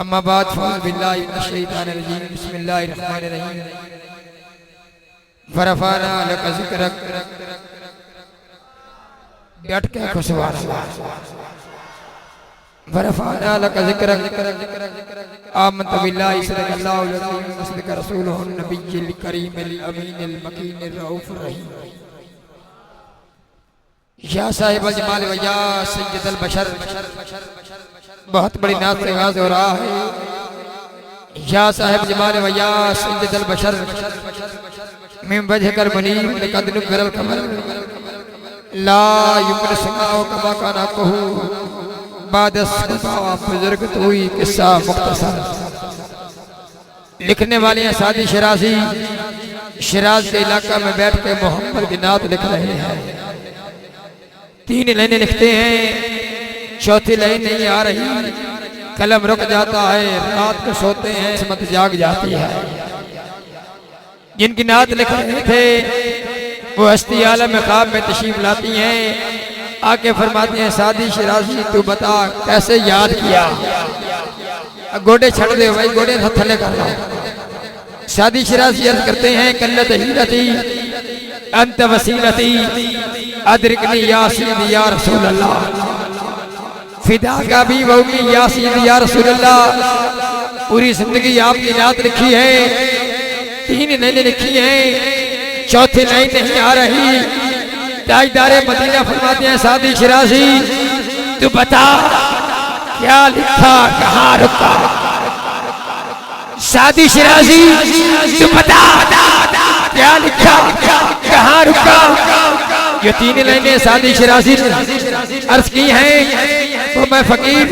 अम्मा बाद फ़अऊज़ु बिल्लाहि मिनश शैतानिर रजीम बिस्मिल्लाहिर रहमानिर रहीम वरफ़अना लका ज़िक्रक बैठ के खुशवार वरफ़अना लका ज़िक्रक आमनतु बिल्लाहि सल्लल्लाहु अलैहि वसल्लम वसद्दक़ रसूलुहु नबिय्युल करीमिल अमीनिल मकीनिर रऊफ़िर रहीम या साहिबल जमाल व या सय्यदल बशर। बहुत बड़ी नात से आगाज़ हो रहा है। या साहिब जमाल व या सय्यदल बशर मिन वजहिकल मुनीर लक़द नुक्किरल क़मर ला युमकिनु समाउ कमा काना कहू बादस बुजुर्ग तो हुई किस्सा मुख्तसर। लिखने वाले हैं सादी शिराजी, शिराज के इलाका में बैठ के मोहम्मद की नात लिख रहे हैं। 3 लाइनें लिखते हैं, चौथी लाइन नहीं आ रही, कलम रुक जाता है, रात को सोते हैं किस्मत जाग जाती है। जिनकी नात लिख रहे थे वो हस्ती आलम में ख्वाब में तशरीफ लाती हैं, आके फरमाती हैं सादी शिराजी तू बता कैसे याद किया। गोडे छड़ दे भाई, गोडे थले कर लो। सादी शिराजी अर्ज करते हैं कल्लत हीरती अंत वसीलती अदरिकनी या सय्यदी या रसूल अल्लाह फिदा का भी वही या सय्यदी या रसूल अल्लाह। पूरी जिंदगी आपकी नात लिखी है, 3 लाइनें लिखी हैं, चौथी लाइन नहीं आ रही। ताजदारे मदीना फरमाते हैं सादी शिराजी तू बता क्या लिखा कहाँ रुका। सादी शिराजी तू बता क्या लिखा कहाँ रुका। ये 3 लाइनें सादी शिराजी अर्ज की हैं, तो मैं फकीर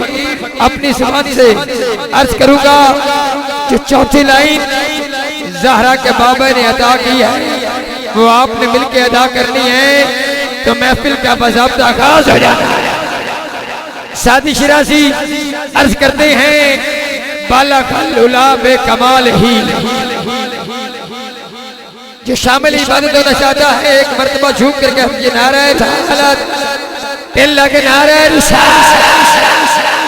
अपनी जुबान से अर्ज करूंगा। जो चौथी लाइन ज़हरा के बाबा ने अदा की है वो आपने मिलके अदा करनी है, तो महफिल का बाज़ाब्ता आगाज़ हो जाता है। सादी शिराजी अर्ज करते हैं बाला उला बे कमाल ही। जो शामिल इबादत होना चाहता है एक मर्तबा झूम करके ये नारा रिसालत दिल लगे नारा रिसालत,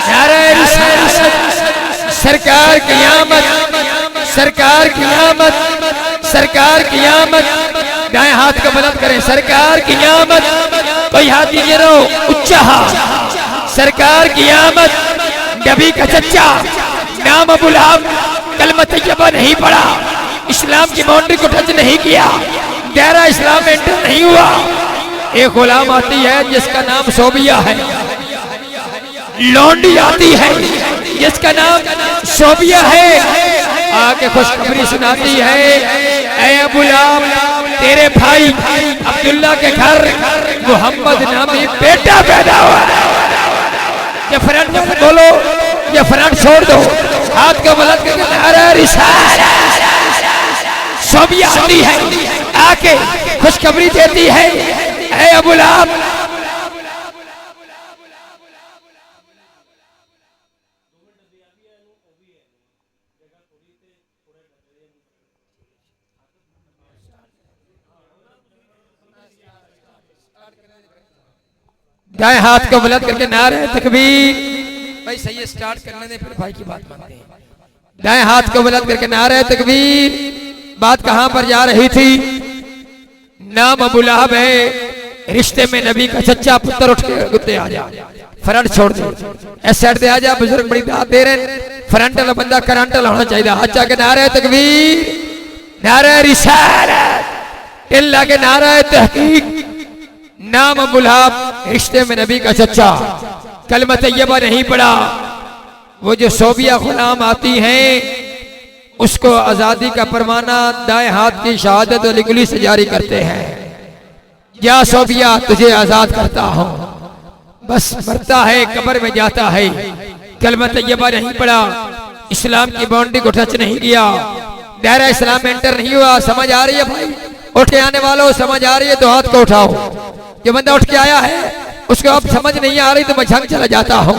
नारा रिसालत। सरकार क़यामत, सरकार क़यामत, सरकार क़यामत। दाएं हाथ को बुलंद करें, सरकार क़यामत। कोई हाथ दीजिए रो उच्चा हाथ। सरकार क़यामत, नबी का चच्चा नाम अबू लहब कलमा तैयबा नहीं पढ़ा, इस्लाम की बाउंड्री को टच नहीं किया, दायरा इस्लाम में एंटर नहीं हुआ। एक गुलाम आती है जिसका नाम सोबिया है, लौंडी आती है जिसका नाम सोबिया है, आके खुशखबरी सुनाती है ऐ अबू लहब तेरे भाई अब्दुल्ला के घर मोहम्मद नामी बेटा पैदा हुआ। ये फ्रंट बोलो, ये फ्रंट छोड़ दो, हाथ को बुलंद करके नारा रिसालत। सोबिया आती है आके खुशखबरी देती है ऐ अबू लहब दाएं हाथ को बुलंद करके नारे तकबीर। भाई सही स्टार्ट करने दे फिर भाई की बात मानते हैं। दाएं हाथ को बुलंद करके नारे तकबीर। बात कहां पर जा रही थी? नाम अबू लहब है, रिश्ते में नबी का सच्चा पुत्र। उठ के गुत्ते आ जा, फ्रंट छोड़ दे, इस साइड दे आ जा। बुजुर्ग बड़ी दात दे रहे, फ्रंट वाला बंदा करंट वाला होना चाहिए। हाथ जाके नारे तकबीर, नारे रिसालत, अल्लाह के नारे तहकीक। नाम अबू लहब, रिश्ते में नबी का सच्चा, कलमा तैयबा नहीं पड़ा। वो जो सोबिया गुलाम आती हैं उसको आजादी का परवाना दाएं हाथ की शहादत और लिखली से जारी करते हैं। या सोबिया तुझे आजाद करता हूं। बस मरता है, कब्र में जाता है, कलमा तैयबा नहीं पड़ा, इस्लाम की बाउंड्री को टच नहीं किया, दायरा इस्लाम में एंटर नहीं हुआ। समझ आ रही है भाई? उठ के आने वालों समझ आ रही है तो हाथ को उठाओ। जो बंदा उठ के आया है उसको अब समझ नहीं आ रही तो मैं झंग चला जाता हूँ।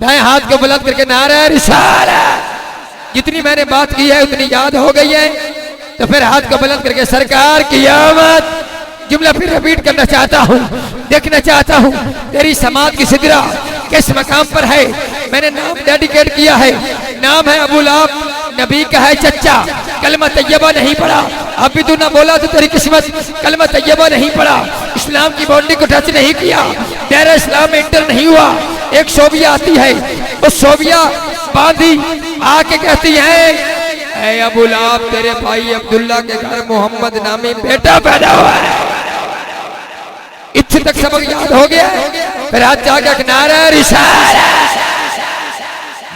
दाएं हाथ को बुलंद करके नारा रिसालत। जितनी मैंने बात की है उतनी याद हो गई है, तो फिर हाथ को बुलंद करके सरकार की क़यामत जुमला फिर रिपीट करना चाहता हूँ, देखना चाहता हूँ तेरी समाज की सिदरा किस मकाम पर है। मैंने नाम डेडिकेट किया है नाम है अबू लहब, नबी का है चच्चा, कलमा तैयबा नहीं पढ़ा, अभी तू ना बोला तो तेरी किस्मत, कलमा तैयबा नहीं पढ़ा, इस्लाम की बाउंड्री को टच नहीं किया, दायरा इस्लाम में इंटर नहीं हुआ। एक सोबिया आती है, उस सोबिया बांधी आके कहती है, ऐ अबू लहब तेरे भाई अब्दुल्ला के घर मोहम्मद नामी बेटा पैदा हुआ है। इत्थे तक सबक याद हो गया। फिर हाथ जाके किनारा रिसाला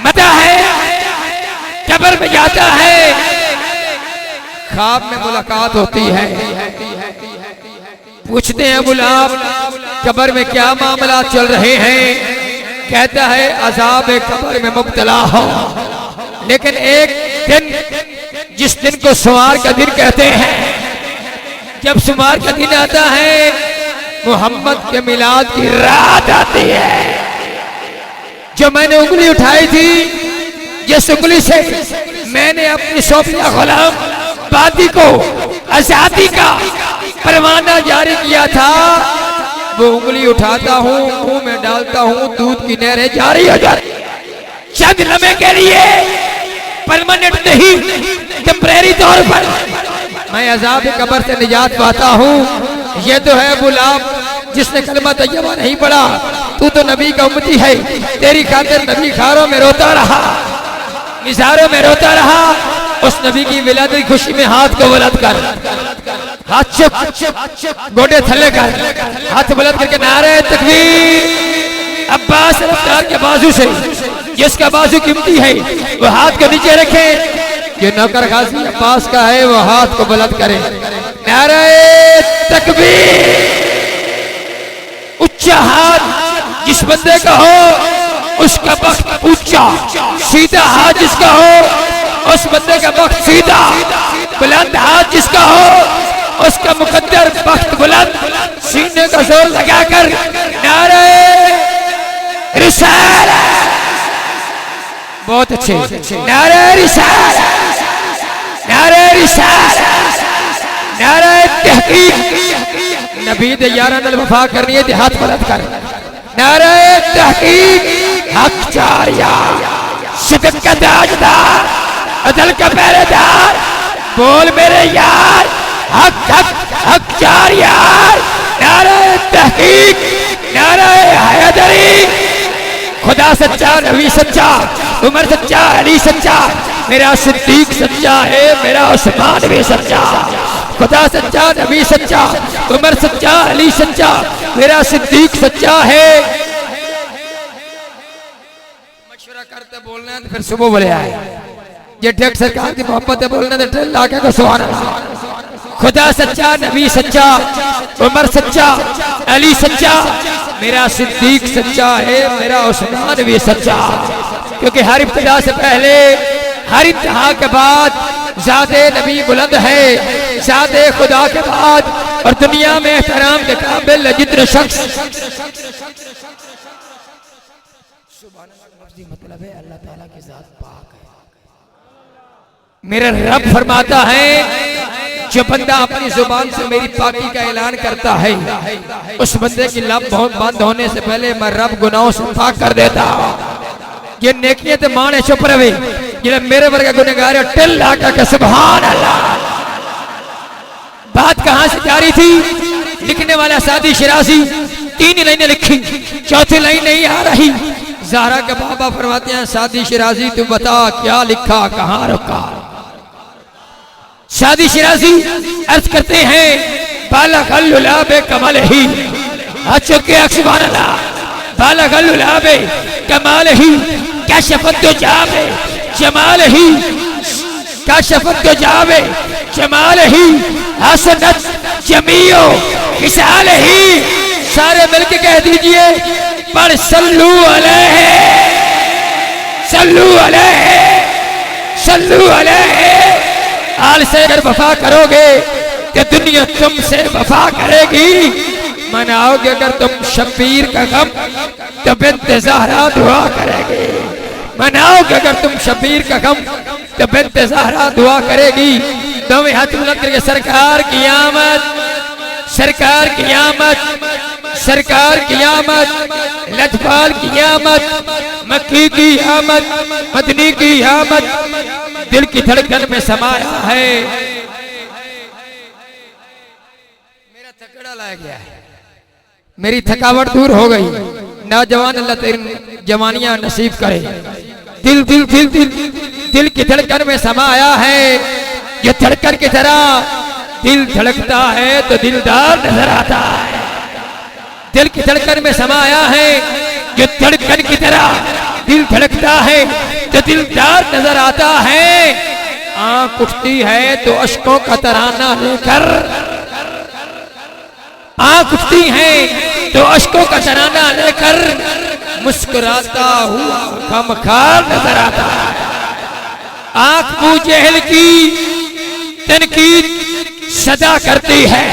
मता है, कब्र में जाता है, ख्वाब में मुलाकात होती है। पूछते हैं अबू लहब कब्र में क्या मामला चल रहे हैं? कहता है अजाब कब्र में मुब्तला हो। लेकिन एक दिन, जिस दिन को सुमार का दिन कहते हैं, जब सुमार का दिन आता है, मोहम्मद के मिलाद की रात आती है। जो मैंने उंगली उठाई थी, जिस उंगली से मैंने अपनी सोफिया गुलाम बादी को आजादी का परवाना जारी किया था, वो उंगली उठाता हूँ, मुंह में डालता हूँ, दूध की नहरें जारी हो जाती। चंद लम्हे के लिए, परमानेंट नहीं, टेम्परेरी तौर पर मैं अजाब कब्र से निजात पाता हूँ। ये तो है अबू लहब जिसने कलमा तैयबा नहीं पढ़ा। तू तो नबी का उम्मती है, तेरी खातिर नबी खारों में रोता रहा, मिजारों में रोता रहा। उस नबी की विलादत की खुशी में हाथ को बुलंद कर, हाथ चुप, गोडे थल्ले कर, हाथ बुलंद करके नारे तकबीर। अब्बास रफ्तार के बाजू से, जिसका बाजू कीमती है, वो हाथ को नीचे रखे। ये नौकर खासी अब्बास का है, वो हाथ को बुलंद करे, नारे तकबीर। उच्चा हाथ जिस बंदे का हो उसका वक्त ऊंचा, सीधा हाथ जिसका हो उस बंदे का वक्त सीधा, बुलंद हाथ जिसका हो उसका मुकद्दर वक्त बुलंद। सीने का जोर लगाकर नारे रिसाला, बहुत अच्छे, नारे रिसाला, नारे रिसाला, नारे तहकीक। नबी दे यारान अल वफा करनी है, हाथ बुलंद कर, नारे तहकीक। हक जारिया, सिद्क का ताजदार, अदल का पहरेदार, बोल मेरे यार, हक हक हक जारिया। नारे तहकीक, नारे हैदरी। खुदा सच्चा, नबी सच्चा, उमर सच्चा, अली सच्चा, मेरा सिद्दीक सच्चा है, मेरा उस्मान भी सच्चा। खुदा सच्चा, नबी सच्चा, उमर सच्चा, अली सच्चा, मेरा सिद्दीक सच्चा है। मशवरा करते बोलना है तो फिर सुबह बोले आए। ये ठेक सरकार की मोहब्बत है, बोलना तो ट्रेन लाके को सुभान अल्लाह। खुदा सच्चा, नबी सच्चा, उमर सच्चा, अली सच्चा, मेरा सिद्दीक सच्चा है, मेरा उस्मान भी सच्चा। क्योंकि हर इब्तिदा से पहले, हर इंतहा के बाद ज़ाते नबी बुलंद है, ज़ाते खुदा के बाद। और दुनिया में एहतराम के काबिल जितने शख्स, मतलब है अल्लाह ताला की ज़ात पाक है। मेरा रब फरमाता है, जो बंदा अपनी जुबान से मेरी पाकी का ऐलान करता है, उस बंदे की लब बहुत बंद होने से पहले मैं रब गुनाहों से पाक कर देता। ये नेकियत तो माने चुप रहे, ये मेरे वर्ग गुनहगार टिल लाका के सुभान अल्लाह। बात कहां से जारी थी? लिखने वाला सादी शिराजी 3 लाइनें लिखी, चौथी लाइन नहीं आ रही। ज़हरा के बाबा फरमाते हैं, सादी शिराजी तू बता क्या लिखा, कहां रुका। सादी शिराजी अर्ज करते हैं, बाला गल्लुलाबे कमाल ही, चुके सुभान अल्लाह, बाला गल्लुलाबे कमाल ही, क्या शफत तो जावे जमाल ही, क्या शफत तो जावे जमाल ही, हसनत जमीओ हिसाल ही। सारे मिलके कह दीजिए, पर सल्लू अलैहि, सल्लू अलैहि, सल्लू अलैहि। आल से अगर वफा करोगे तो दुनिया तुमसे वफा करेगी। मनाओगे अगर तुम शब्बीर का गम तो बिन्त ज़हरा दुआ करेगी। मनाओगे अगर तुम शब्बीर का गम तो बिन्त ज़हरा दुआ करेगी। दोवें हाथ बुलंद करके सरकार की आमद, सरकार की आमद, सरकार की आमद, लजपाल की आमद, मक्की की आमद, मदनी की आमद दिल की धड़कन में समाया है। मेरा थकड़ा ला गया है, मेरी थकावट दूर हो गई। नौजवान अल्लाह तेरी जवानियां नसीब करे। दिल दिल दिल दिल दिल की धड़कन में समाया है। ये धड़कन की तरह दिल धड़कता है तो दिलदार नजर आता है। दिल की धड़कन में समाया है। ये धड़कन की तरह दिल धड़कता है तो दिलदार नजर आता है। आंख उठती है तो अश्कों का तराना लेकर, आंख उठती है तो अश्कों का तराना लेकर मुस्कुराता हुआ खमखार नजर आता है। आंख अबू जहल की तनकीद सदा करती है।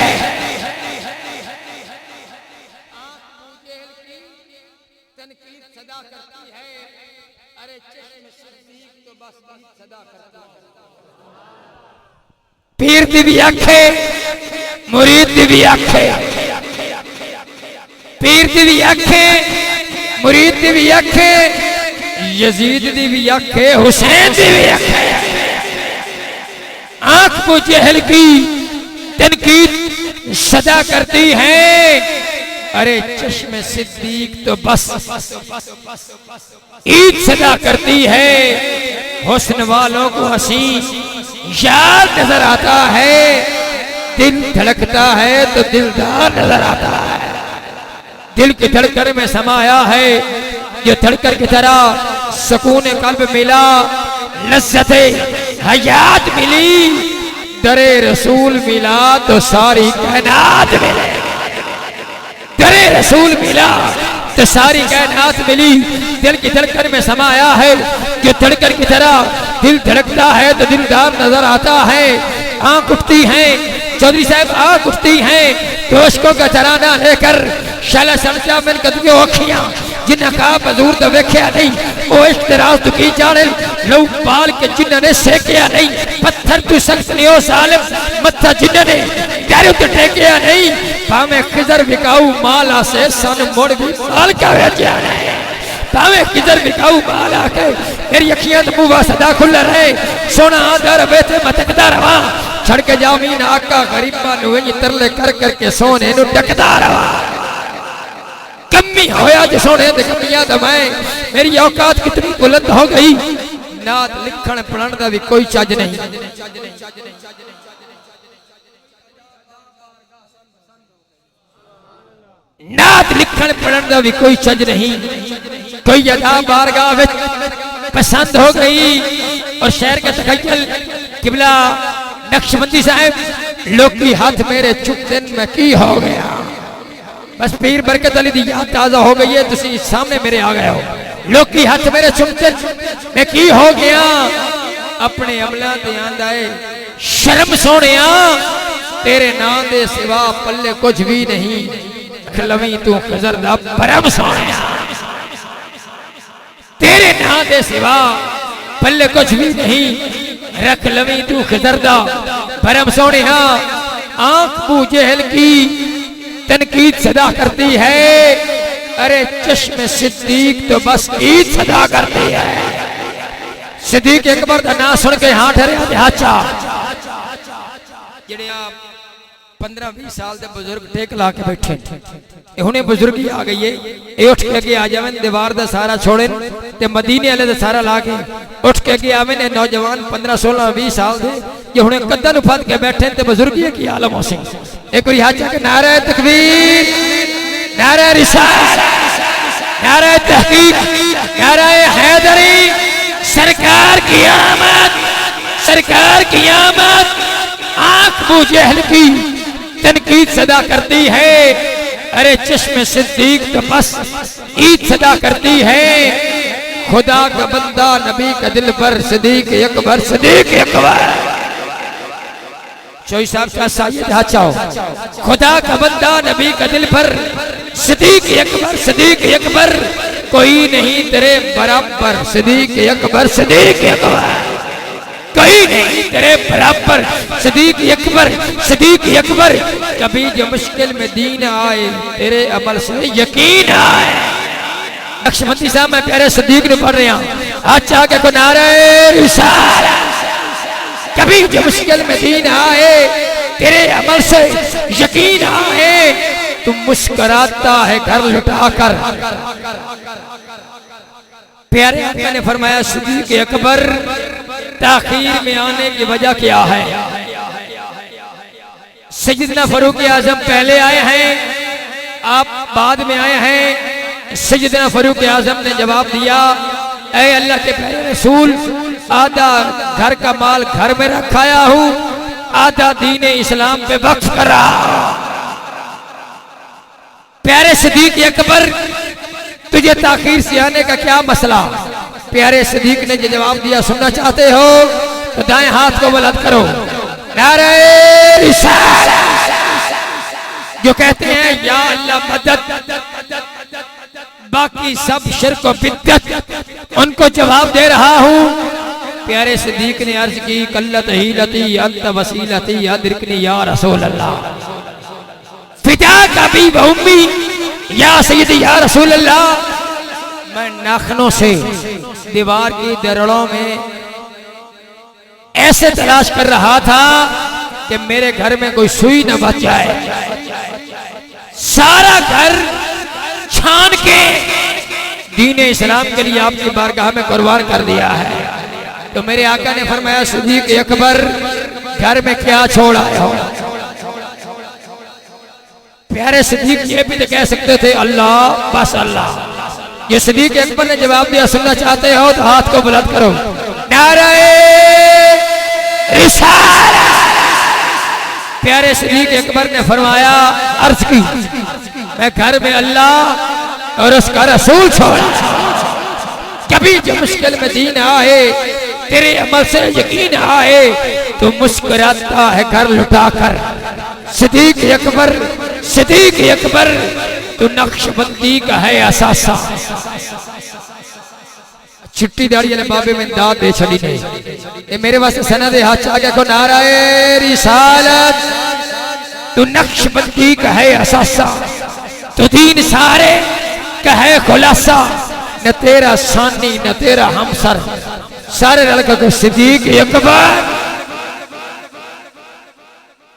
पीर दी भी आखे, मुरीद दी भी आखे, पीर दी भी आखे, मुरीद दी भी आखे, यजीद दी भी आखे, हुसैन दी भी आखे। आंख को जहल की तनकीद सदा करती है। अरे चश्मे सिद्दीक तो बस ईद सदा करती है। हुस्न वालों को हंसी याद नजर आता है। दिल धड़कता है तो दिलदार नजर आता है। दिल की धड़कन में समाया है। ये धड़कन की तरह सुकून कल्ब मिला, लज्जते हयात मिली। दरे रसूल मिला तो सारी कायनात मिले। दरे रसूल मिला तो सारी कायनात मिली। दिल की धड़कन में समाया है। जो धड़कन की तरह दिल धड़कता है तो दिलदार नजर आता है। आंख उठती है चौधरी साहब, आंख उठती है तो अश्कों का तराना लेकर शाला समझा मन कदमी अखियां जिन्हें कहा बजूर तो वेख्या नहीं। वो इश्तराज तो की जाने लहू बाल के जिन्होंने सेकिया नहीं। पत्थर तू सख्त नहीं हो सालिम, मत्था जिन्होंने प्यारे तो टेकिया नहीं। भावे खिजर बिकाऊ माला से सन मोड़ भी माल का वेचा नहीं। भावे खिजर बिकाऊ माल आके मेरी अखियां तो मुंह सदा खुला रहे। सोना आदर बेटे मतकदा रवा छड़ के जामीन आका गरीबा नुए तरले कर करके सोने नु टकदा रवा। कमी होया जो सोने दे कमियां दमाए। मेरी औकात कितनी बुलंद हो गई। नात लिखण पढ़न दा भी कोई चज नहीं। नात लिखण पढ़न दा भी कोई चज नहीं। कोई अदा बारगाह विच पसंद हो गई और शहर के तखय्युल किबला नक्शबंदी साहब लोग की हाथ मेरे चुप दिन में की हो गया। बस पीर बरकत अली दी याद ताजा हो गई है। तुसी सामने मेरे आ गए हो। लोग की हाथ मेरे चुप दिन में की हो गया। अपने अमला ते आंदा है शर्म सोनिया तेरे नाम दे सिवा पल्ले कुछ भी नहीं। लवी तू खजर दा भरम सोनिया तेरे नाम दे सिवा पल्ले कुछ भी नहीं। रख लवी तू खजर दा भरम सोनिया। आंख अबू जहल की तनकीद सदा करती है। अरे चश्मे सिद्दीक तो बस ईद सदा करती है। सिद्दीक अकबर का नाम सुन के हाथ ठहरे हाचा जेड़े 15-20 साल के बुजुर्ग टेक ला के बैठे हुने बुजुर्गी आ गई है। ये उठ के अगे आ जावे दीवार का सारा छोड़े ते मदीने वाले का सारा ला के उठ के अगे आवे ने। नौजवान 15-16-20 साल के ये हुने कद्दन फत के बैठे ते बुजुर्गी की आलम हो सिंह। एक कोई हाचा के नारे तकबीर, नारे रिसालत, नारे तहकीक, नारे हैदरी। सरकार की आमद, सरकार की आमद। आंख अबू जहल की तनकीद सदा करती है। अरे चश्मे सिद्दीक तो बस ईद सदा करती है। खुदा का बंदा नबी का दिल पर सिद्दीक अकबर, सिद्दीक अकबर। चोई साहब का सायद हाचाओ। खुदा का बंदा नबी का दिल पर सिद्दीक अकबर, सिद्दीक अकबर। कोई नहीं तेरे बराबर सिद्दीक अकबर, सिद्दीक अकबर। कोई नहीं तेरे बराबर। सिद्दीक अकबर, सिद्दीक अकबर, कभी जो मुश्किल में दीन आए तेरे अमल से यकीन आए। नक्शबंदी साहब मैं प्यारे सिद्दीक ने पढ़ रहा अच्छा के को नारे रिसालत। कभी जो मुश्किल में दीन आए तेरे अमल से यकीन आए, तुम मुस्कुराता है घर लुटाकर। प्यारे आका ने फरमाया सिद्दीक अकबर ताखीर में आने की वजह क्या है? सैयदना फारूक आजम पहले आए हैं, आप बाद में आए हैं। सैयदना फारूक आजम ने जवाब दिया, ऐ अल्लाह के प्यारे रसूल, आधा घर का माल घर में रखाया हूं, आधा दीन इस्लाम पे वक्फ कर रहा। प्यारे सिद्दीक अकबर तुझे ताखीर से आने का क्या मसला? प्यारे सिद्दीक ने जो जवाब दिया सुनना चाहते हो तो दाएं हाथ को बुलंद करो, नारे रिसालत। जो कहते हैं या अल्लाह मदद, बाकी सब शिर्क और बिद्दत, उनको जवाब दे रहा हूं। प्यारे सिद्दीक ने अर्ज की, कल्लत हीलती अंत वसीलती अदरिकनी या रसूल अल्लाह, फिदा कभी बहुमी या सैयदी या रसूल अल्लाह। मैं नाखनों से दीवार की दरड़ों में ऐसे तलाश कर रहा था कि मेरे घर में कोई सुई न बच जाए। सारा घर छान के दीन इस्लाम के लिए आपकी बारगाह में कुर्बान कर दिया है। तो मेरे आका ने फरमाया सिद्दीक अकबर घर में क्या छोड़ आए हो? प्यारे सिद्दीक ये भी तो कह सकते थे अल्लाह बस अल्लाह। ये सिद्दीक अकबर ने जवाब दिया सुनना चाहते हो तो हाथ को बुलंद करो, नारे रिसालत। प्यारे सिद्दीक अकबर ने फरमाया अर्ज की, मैं घर में अल्लाह और उसका रसूल छोड़ा। कभी जो मुश्किल में दीन आए तेरे अमल से यकीन आए तो मुस्कुराता है घर लुटाकर। सिद्दीक अकबर, सिद्दीक अकबर तो नक्शबंदी का है असासा। चिट्टी दाड़ी वाले बाबे में दाद दे छड़ी नहीं, ये मेरे वास्ते सनद हाथ आगे को नाराए रिसालत। तो नक्शबंदी का है असासा, तो दीन सारे का है खुलासा। न तेरा सानी न तेरा हमसर, सारे लड़कों को सिद्दीक अकबर।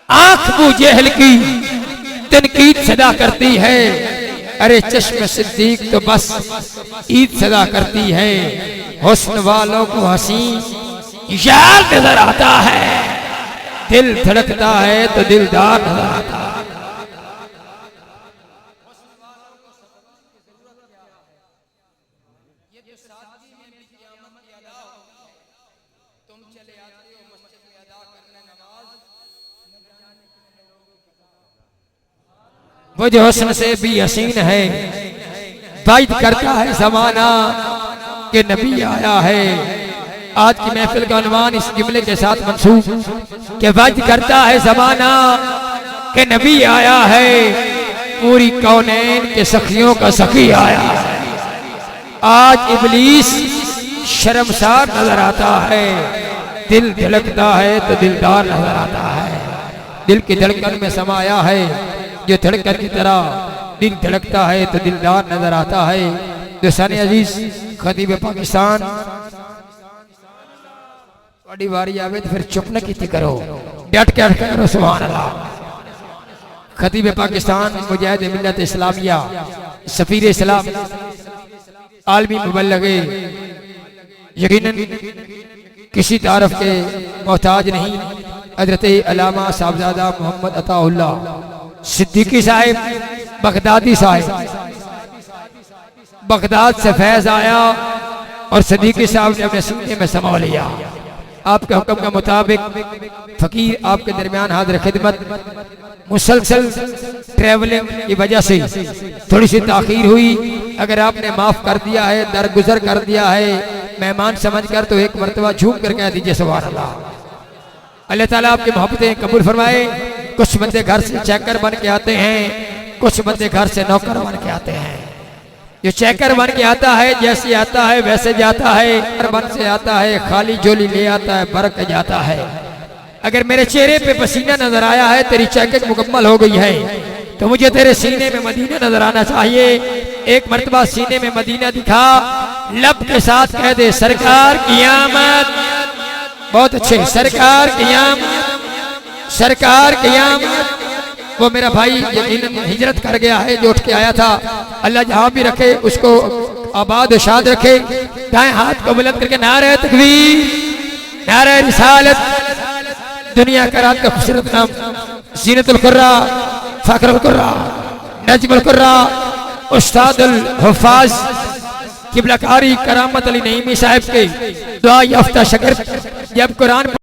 आंख बू जेहल की तनकीद सदा करती है, अरे चश्म सिद्दीक तो बस ईद सदा करती है। हुस्न वालों को हंसी यार नजर आता है, दिल धड़कता है तो दिलदार नजर आता है। वो जो हुस्न से भी हसीन है, वाइद करता है ज़माना कि नबी आया है। आज की महफिल का उन्वान इस जुमले के साथ मंसूब कि वाइद करता है ज़माना कि नबी आया है, पूरी कौनैन के सखियों का सखी आया है। आज इब्लीस शर्मसार नजर आता है, दिल धड़कता है तो दिलदार नजर आता है। दिल की धड़कन में समाया है, जो धड़कन की तरह दिल धड़कता है तो दिलदार नजर आता है। दोस्तान अजीज, खतीब पाकिस्तान बड़ी बारी आवे तो फिर चुप न की करो, डट के करो सुभान अल्लाह। खतीब पाकिस्तान मुजाहिद मिल्लत इस्लामिया, सफीर इस्लाम, आलमी मुबल्लिगे, यकीनन किसी तारफ के मोहताज नहीं। हजरत अल्लामा साहबजादा मोहम्मद अताउल्लाह सिद्दीकी साहिब बगदादी साहिब, बगदाद से फैज आया और सिद्दीकी साहब ने अपने सीने में समा लिया। आपके हुक्म के मुताबिक फकीर आपके दरमियान हाजिर खिदमत। मुसलसल ट्रैवलिंग की वजह से थोड़ी सी ताखीर हुई, अगर आपने माफ कर दिया है, दरगुजर कर दिया है मेहमान समझकर, तो एक मरतबा झूम कर कह दीजिए सुभान अल्लाह। अल्लाह ताला आपकी मोहब्बतें कबूल फरमाए। कुछ बंदे घर से चेकर बन के आते हैं, कुछ बंदे घर से नौकर बन के आते हैं। जो चेकर बन के आता है, जैसे आता है वैसे जाता है, बन से आता है खाली झोली ले आता है, बरक जाता है। अगर मेरे चेहरे पे पसीना नजर आया है, तेरी चेकिंग मुकम्मल हो गई है, तो मुझे तेरे सीने में मदीना नजर आना चाहिए। एक मर्तबा सीने में मदीना दिखा, लब के साथ कह दे सरकार क़यामत। बहुत अच्छे, सरकार क़यामत, सरकार क़यामत। वो मेरा भाई यकीनन हिजरत कर गया है, जो उठ के आया था, अल्लाह जहाँ भी रखे उसको आबाद शाद रखे। दाएं हाथ को बुलंद करके नारे तकबीर, नारे रिसालत। दुनिया का रात का खूबसूरत नाम ज़ीनतुल कुर्रा, फ़ख्रुल कुर्रा, नजमुल कुर्रा, उस्तादुल हुफ़ाज़ किबला कारी करामत अली नईमी साहब के दुआ याफ्ता शागिर्द जब कुरान